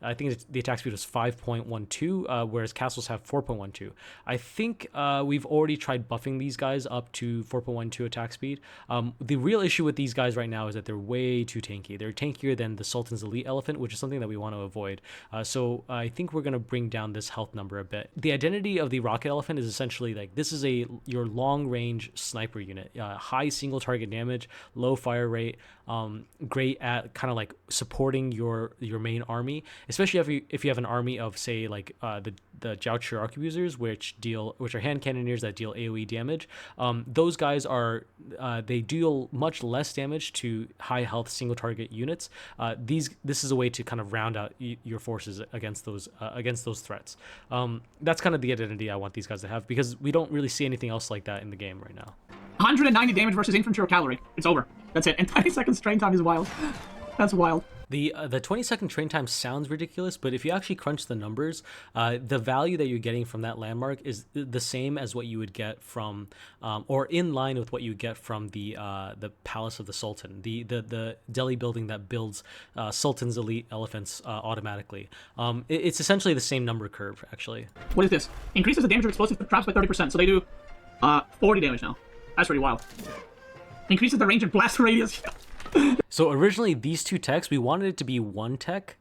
I think the attack speed was 5.12, whereas castles have 4.12. I think we've already tried buffing these guys up to 4.12 attack speed. The real issue with these guys right now is that they're way too tanky. They're tankier than the Sultan's elite elephant, which is something that we want to avoid. So I think we're going to bring down this health number a bit. The identity of the rocket elephant is essentially like this is your long range sniper unit, high single target damage, low fire rate, great at kind of like supporting your main army, especially if you have an army of, say, like the Jaui Arquebusiers, which are hand cannoneers that deal AoE damage. Those guys are they deal much less damage to high health single target units. This is a way to kind of round out your forces against those threats. That's kind of the identity I want these guys to have, because we don't really see anything else like that in the game right now. 190 damage versus infantry or cavalry. It's over. That's it. And 20 seconds train time is wild. That's wild. The 20-second train time sounds ridiculous, but if you actually crunch the numbers, the value that you're getting from that landmark is the same as what you would get from, or in line with what you would get from the Palace of the Sultan, the Delhi building that builds Sultan's elite elephants automatically. It's essentially the same number curve, actually. What is this? Increases the damage of explosive traps by 30%, so they do 40 damage now. That's pretty wild. Increases the range and blast radius. So originally, these two techs, we wanted it to be one tech.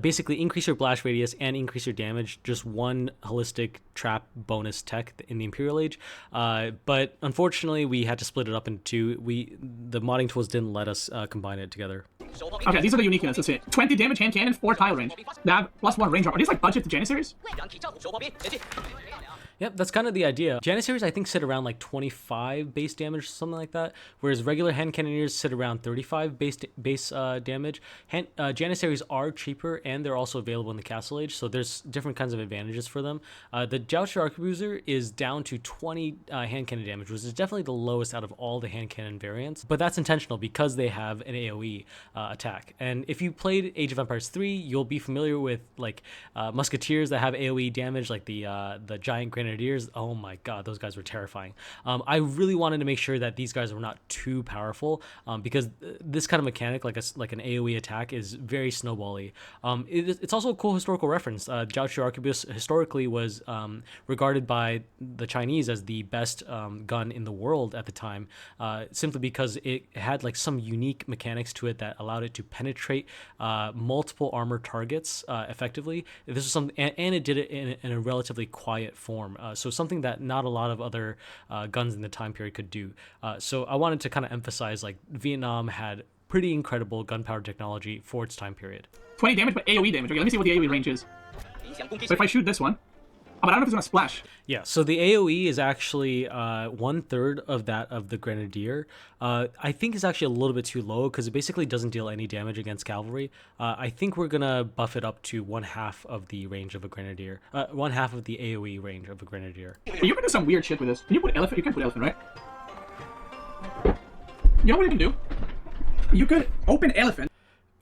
Basically, increase your blast radius and increase your damage. Just one holistic trap bonus tech in the Imperial Age. But unfortunately, we had to split it up into two. The modding tools didn't let us combine it together. Okay, these are the unique units. Let's see. 20 damage hand cannon, 4 tile range. They have +1 range drop. Are these like budget to Janissaries? Yep, that's kind of the idea. Janissaries, I think, sit around like 25 base damage, something like that, whereas regular hand cannoneers sit around 35 base damage. Janissaries are cheaper, and they're also available in the Castle Age, so there's different kinds of advantages for them. The Jaui Arquebusier is down to 20 hand cannon damage, which is definitely the lowest out of all the hand cannon variants, but that's intentional because they have an AoE attack. And if you played Age of Empires 3, you'll be familiar with like musketeers that have AoE damage, like the giant grenadiers. Oh my god, those guys were terrifying. I really wanted to make sure that these guys were not too powerful, because this kind of mechanic, like an AoE attack, is very snowbally. It's also a cool historical reference. Jaui Arquebus historically was regarded by the Chinese as the best gun in the world at the time, simply because it had like some unique mechanics to it that allowed it to penetrate multiple armor targets effectively. This was something, and it did it in a relatively quiet form. So something that not a lot of other guns in the time period could do. So I wanted to kind of emphasize, like, Vietnam had pretty incredible gunpowder technology for its time period. 20 damage, but AoE damage. Okay, let me see what the AoE range is. So if I shoot this one, but I don't know if it's gonna splash. Yeah, so the AoE is actually 1/3 of that of the Grenadier. I think it's actually a little bit too low because it basically doesn't deal any damage against cavalry. I think we're gonna buff it up to 1/2 of the range of a Grenadier. 1/2 of the AoE range of a Grenadier. You can do some weird shit with this. Can you put elephant? You can put elephant, right? You know what you can do? You could open elephant.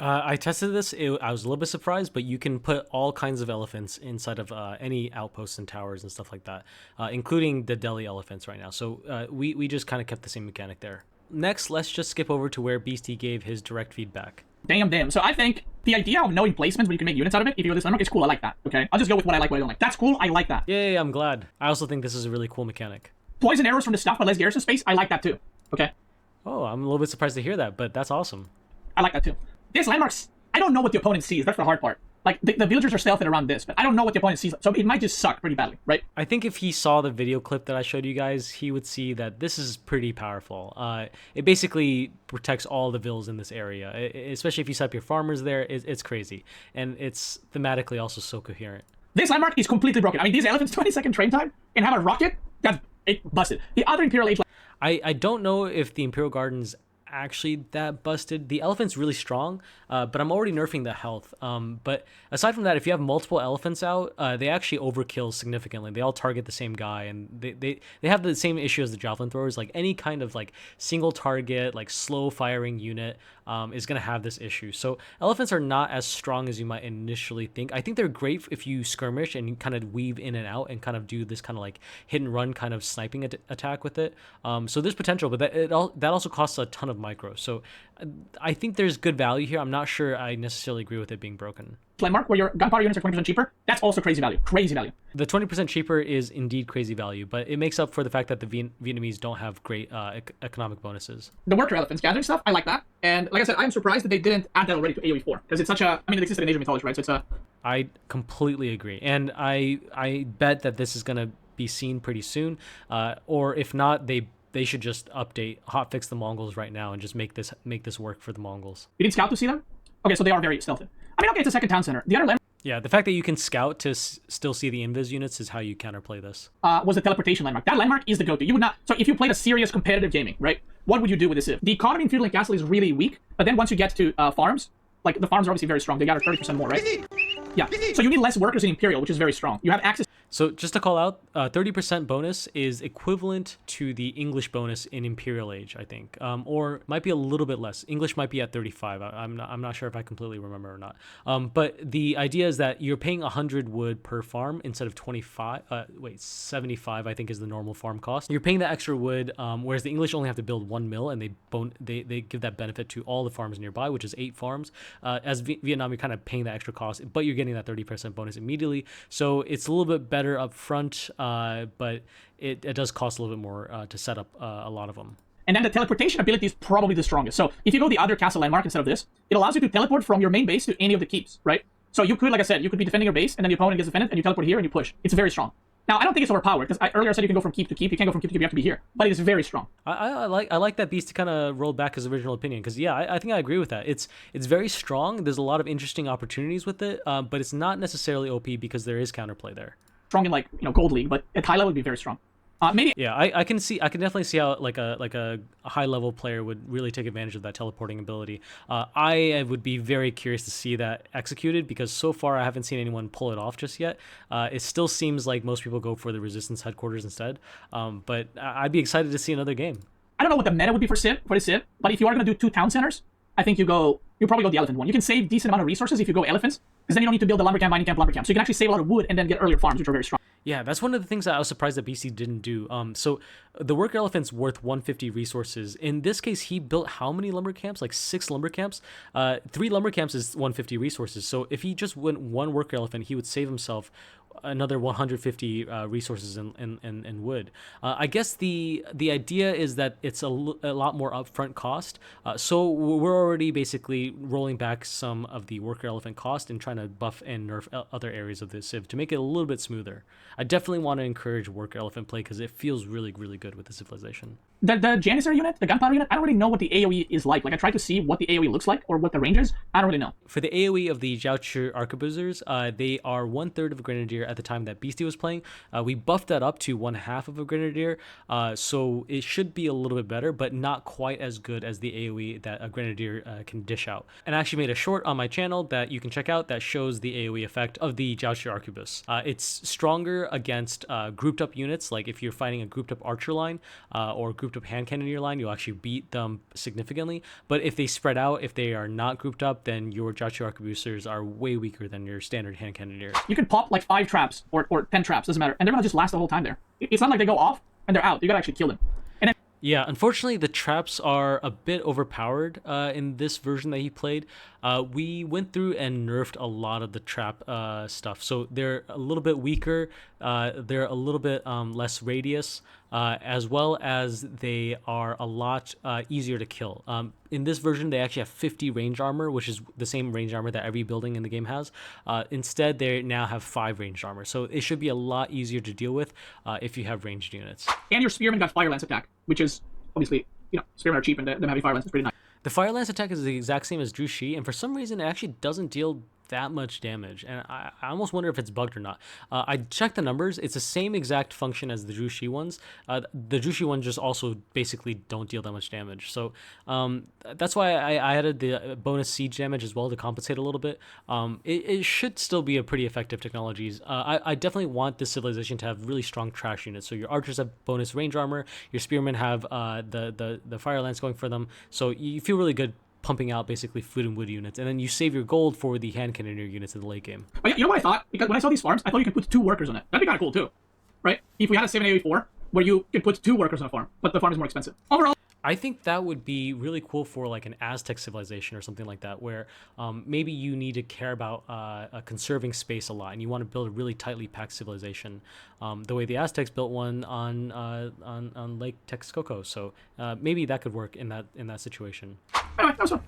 I tested this. I was a little bit surprised, but you can put all kinds of elephants inside of any outposts and towers and stuff like that, including the Delhi elephants right now. So we just kind of kept the same mechanic there. Next, let's just skip over to where Beasty gave his direct feedback. Damn. So I think the idea of knowing placements where you can make units out of it, if you go this landmark, is cool. I like that. Okay, I'll just go with what I like, what I don't like. That's cool. I like that. Yeah, I'm glad. I also think this is a really cool mechanic. Poison arrows from the stuff, but less garrison space. I like that too. Okay. Oh, I'm a little bit surprised to hear that, but that's awesome. I like that too. This landmarks, I don't know what the opponent sees. That's the hard part. Like, the villagers are stealthing around this, but I don't know what the opponent sees. So it might just suck pretty badly, right? I think if he saw the video clip that I showed you guys, he would see that this is pretty powerful. It basically protects all the villas in this area, especially if you set up your farmers there. It's crazy. And it's thematically also so coherent. This landmark is completely broken. I mean, these elephants, 20-second train time, and have a rocket, that's it busted. The other Imperial Age... I don't know if the Imperial Garden's actually that busted. The elephant's really strong, but I'm already nerfing the health. But aside from that, if you have multiple elephants out, they actually overkill significantly. They all target the same guy, and they have the same issue as the javelin throwers. Like, any kind of like single target, like slow firing unit is going to have this issue. So elephants are not as strong as you might initially think. I think they're great if you skirmish and you kind of weave in and out and kind of do this kind of like hit and run kind of sniping attack with it. So there's potential, but that also costs a ton of micro. So I think there's good value here. I'm not sure I necessarily agree with it being broken. Landmark where your gunpowder units are 20% cheaper, that's also crazy value. Crazy value. The 20% cheaper is indeed crazy value, but it makes up for the fact that the Vietnamese don't have great economic bonuses. The worker elephants gathering stuff, I like that. And like I said, I'm surprised that they didn't add that already to AoE 4, because it's such a, I mean, it existed in Asian mythology, right? So it's a... I completely agree. And I bet that this is going to be seen pretty soon, or if not, they they should just hotfix the Mongols right now and just make this work for the Mongols. You need scout to see them? Okay, so they are very stealthy. I mean, okay, it's a second town center. The other landmark Yeah, the fact that you can scout to still see the invis units is how you counterplay this. Was the teleportation landmark. That landmark is the go-to. You would not. So if you played a serious competitive gaming, right? What would you do with this civ? The economy in Feudal and Castle is really weak, but then once you get to farms, like the farms are obviously very strong. They gather 30% more, right? Yeah. So you need less workers in Imperial, which is very strong. You have access. So just to call out, 30% bonus is equivalent to the English bonus in Imperial Age, I think, or might be a little bit less. English might be at 35. I'm not sure if I completely remember or not. But the idea is that you're paying 100 wood per farm instead of 25. 75 I think is the normal farm cost. You're paying that extra wood, whereas the English only have to build 1 mill, and they give that benefit to all the farms nearby, which is 8 farms. As Vietnam, you're kind of paying that extra cost, but you're getting that 30% bonus immediately. So it's a little bit better up front, but it does cost a little bit more to set up a lot of them. And then the teleportation ability is probably the strongest. So if you go the other castle landmark instead of this, it allows you to teleport from your main base to any of the keeps, right? So you could, like I said, you could be defending your base, and then the opponent gets defended, and you teleport here and you push. It's very strong. Now, I don't think it's overpowered, because earlier I said you can go from keep to keep. You can't go from keep to keep, you have to be here. But it is very strong. I like that Beast kind of rolled back his original opinion, because yeah, I think I agree with that. It's very strong. There's a lot of interesting opportunities with it, but it's not necessarily OP because there is counterplay there. Strong in, like, Gold League, but at high level would be very strong. Maybe. Yeah, I can definitely see how like a high level player would really take advantage of that teleporting ability. I would be very curious to see that executed, because so far I haven't seen anyone pull it off just yet. It still seems like most people go for the resistance headquarters instead. But I'd be excited to see another game. I don't know what the meta would be for this civ, but if you are going to do 2 town centers, I think you probably go the elephant one. You can save decent amount of resources if you go elephants, because then you don't need to build a lumber camp, mining camp, lumber camp. So you can actually save a lot of wood and then get earlier farms, which are very strong. Yeah, that's one of the things that I was surprised that BC didn't do. So the worker elephant's worth 150 resources. In this case, he built how many lumber camps? Like 6 lumber camps. 3 lumber camps is 150 resources. So if he just went 1 worker elephant, he would save himself another 150 resources and wood. I guess the idea is that it's a lot more upfront cost. So we're already basically rolling back some of the worker elephant cost and trying to buff and nerf other areas of this civ to make it a little bit smoother. I definitely want to encourage worker elephant play because it feels really, really good with the civilization. The Janissary unit, the gunpowder unit, I don't really know what the AoE is like. Like, I tried to see what the AoE looks like or what the range is. I don't really know. For the AoE of the Jaui Arquebusiers, they are 1/3 of a grenadier at the time that Beastyqt was playing. We buffed that up to 1/2 of a grenadier, so it should be a little bit better, but not quite as good as the AoE that a grenadier can dish out. And I actually made a short on my channel that you can check out that shows the AoE effect of the Jaui Arquebus. It's stronger against grouped up units, like if you're fighting a grouped up archer line or grouped up hand cannoneer line, you'll actually beat them significantly. But if they spread out, if they are not grouped up, then your Jaui Arquebusiers are way weaker than your standard hand cannoneers. You can pop like 5 traps or 10 traps, doesn't matter, and they're gonna just last the whole time there. It's not like they go off and they're out. You gotta actually kill them. And then yeah, unfortunately, the traps are a bit overpowered in this version that he played. We went through and nerfed a lot of the trap stuff. So they're a little bit weaker. They're a little bit less radius, as well as they are a lot easier to kill. In this version, they actually have 50 range armor, which is the same range armor that every building in the game has. Instead, they now have 5 ranged armor. So it should be a lot easier to deal with if you have ranged units. And your spearmen got fire lance attack, which is obviously, spearmen are cheap and them having fire lance is pretty nice. The fire lance attack is the exact same as Zhu Shi, and for some reason it actually doesn't deal that much damage, and I almost wonder if it's bugged or not. I checked the numbers. It's the same exact function as the Zhu Shi ones. The Zhu Shi ones just also basically don't deal that much damage. So that's why I added the bonus siege damage as well to compensate a little bit. It should still be a pretty effective technology. I definitely want this civilization to have really strong trash units. So your archers have bonus range armor. Your spearmen have the fire lance going for them. So you feel really good pumping out basically food and wood units, and then you save your gold for the hand cannoneer units in the late game. Oh, yeah, you know what I thought? Because when I saw these farms, I thought you could put 2 workers on it. That'd be kind of cool too, right? If we had a 7AOE4 where you could put 2 workers on a farm, but the farm is more expensive. Overall, I think that would be really cool for like an Aztec civilization or something like that, where maybe you need to care about conserving space a lot, and you want to build a really tightly packed civilization, the way the Aztecs built one on Lake Texcoco. So maybe that could work in that situation. Anyway, that was fun.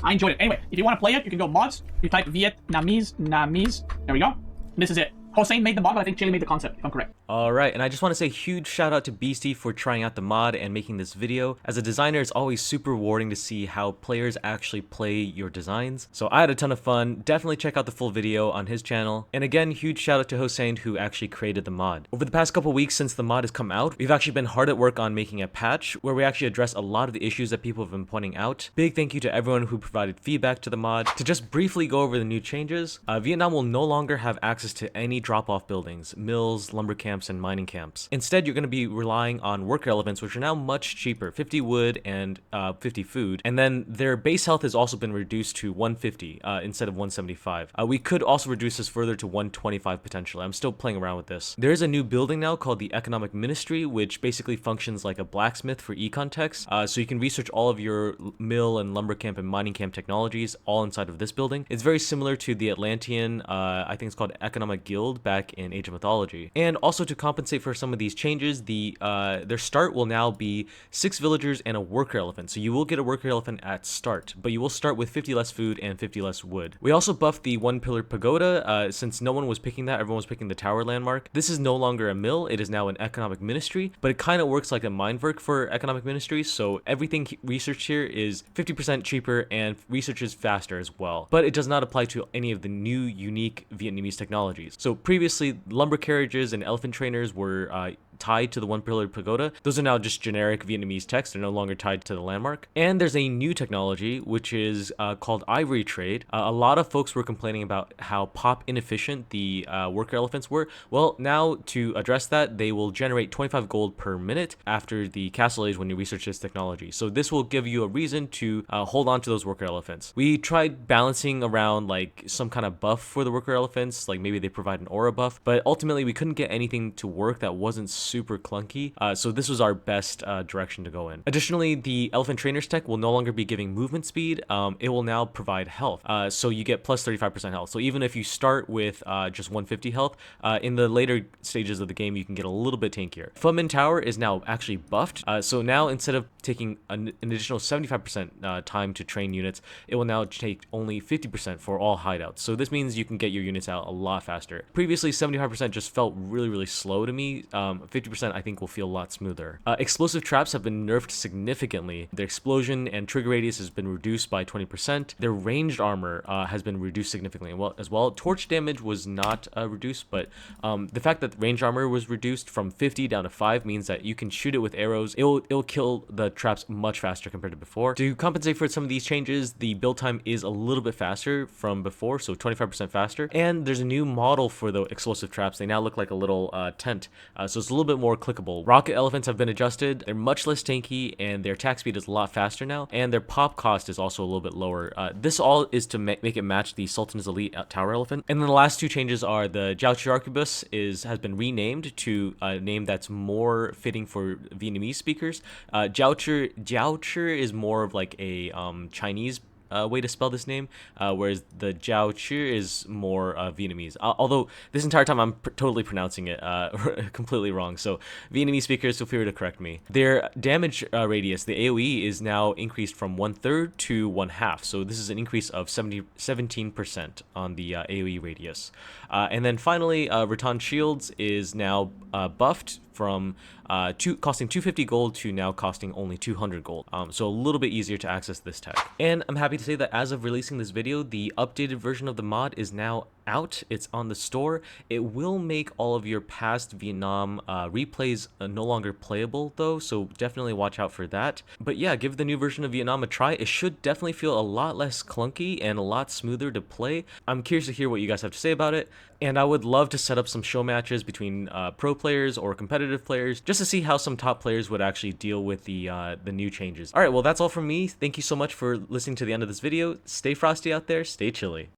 I enjoyed it. Anyway, if you want to play it, you can go mods. You type Vietnamese. There we go. And this is it. Hossein made the mod, but I think Chili made the concept, if I'm correct. Alright, and I just want to say huge shout out to Beastyqt for trying out the mod and making this video. As a designer, it's always super rewarding to see how players actually play your designs. So I had a ton of fun. Definitely check out the full video on his channel. And again, huge shout out to Hossein who actually created the mod. Over the past couple weeks since the mod has come out, we've actually been hard at work on making a patch where we actually address a lot of the issues that people have been pointing out. Big thank you to everyone who provided feedback to the mod. To just briefly go over the new changes, Vietnam will no longer have access to any drop-off buildings, mills, lumber camps, and mining camps. Instead, you're going to be relying on worker elephants, which are now much cheaper, 50 wood and 50 food. And then their base health has also been reduced to 150 instead of 175. We could also reduce this further to 125 potentially. I'm still playing around with this. There is a new building now called the Economic Ministry, which basically functions like a blacksmith for econ techs. So you can research all of your mill and lumber camp and mining camp technologies all inside of this building. It's very similar to the Atlantean, I think it's called Economic Guild back in Age of Mythology. And also to compensate for some of these changes, their start will now be 6 villagers and a worker elephant. So you will get a worker elephant at start, but you will start with 50 less food and 50 less wood. We also buffed the 1-pillar pagoda. Since no one was picking that, everyone was picking the tower landmark. This is no longer a mill, it is now an economic ministry, but it kind of works like a minework for economic ministries, so everything researched here is 50% cheaper and research is faster as well. But it does not apply to any of the new unique Vietnamese technologies. So previously, lumber carriages and elephant trainers were tied to the 1-pillar pagoda. Those are now just generic Vietnamese texts. They're no longer tied to the landmark. And there's a new technology, which is called ivory trade. A lot of folks were complaining about how pop inefficient the worker elephants were. Well, now to address that, they will generate 25 gold per minute after the castle age when you research this technology. So this will give you a reason to hold on to those worker elephants. We tried balancing around like some kind of buff for the worker elephants, like maybe they provide an aura buff, but ultimately we couldn't get anything to work that wasn't super clunky, so this was our best direction to go in. Additionally, the elephant trainers tech will no longer be giving movement speed. It will now provide health, so you get plus 35% health. So even if you start with just 150 health, in the later stages of the game you can get a little bit tankier. Funmin Tower is now actually buffed, so now instead of taking an additional 75% time to train units, it will now take only 50% for all hideouts. So this means you can get your units out a lot faster. Previously 75% just felt really slow to me. 50% I think will feel a lot smoother. Explosive traps have been nerfed significantly. Their explosion and trigger radius has been reduced by 20%. Their ranged armor has been reduced significantly as well. Torch damage was not reduced, but the fact that ranged armor was reduced from 50 down to 5 means that you can shoot it with arrows. It'll kill the traps much faster compared to before. To compensate for some of these changes, the build time is a little bit faster from before, so 25% faster. And there's a new model for the explosive traps. They now look like a little tent, so it's a little bit more clickable. Rocket elephants have been adjusted. They're much less tanky and their attack speed is a lot faster now, and their pop cost is also a little bit lower. This all is to make it match the Sultan's Elite tower elephant. And then the last two changes are the Jaui Arquebusiers has been renamed to a name that's more fitting for Vietnamese speakers. Jaui is more of like a Chinese way to spell this name, whereas the Jaui is more Vietnamese. Although this entire time I'm totally pronouncing it completely wrong, so Vietnamese speakers feel free to correct me. Their damage radius, the AoE, is now increased from 1/3 to 1/2, so this is an increase of 17% on the AoE radius. And then finally, Rattan Shields is now buffed from costing 250 gold to now costing only 200 gold. So a little bit easier to access this tech. And I'm happy to say that as of releasing this video, the updated version of the mod is now out. It's on the store. It will make all of your past Vietnam replays no longer playable though, so definitely watch out for that. But yeah, give the new version of Vietnam a try. It should definitely feel a lot less clunky and a lot smoother to play. I'm curious to hear what you guys have to say about it, and I would love to set up some show matches between pro players or competitive players just to see how some top players would actually deal with the new changes. All right, well that's all from me. Thank you so much for listening to the end of this video. Stay frosty out there, stay chilly.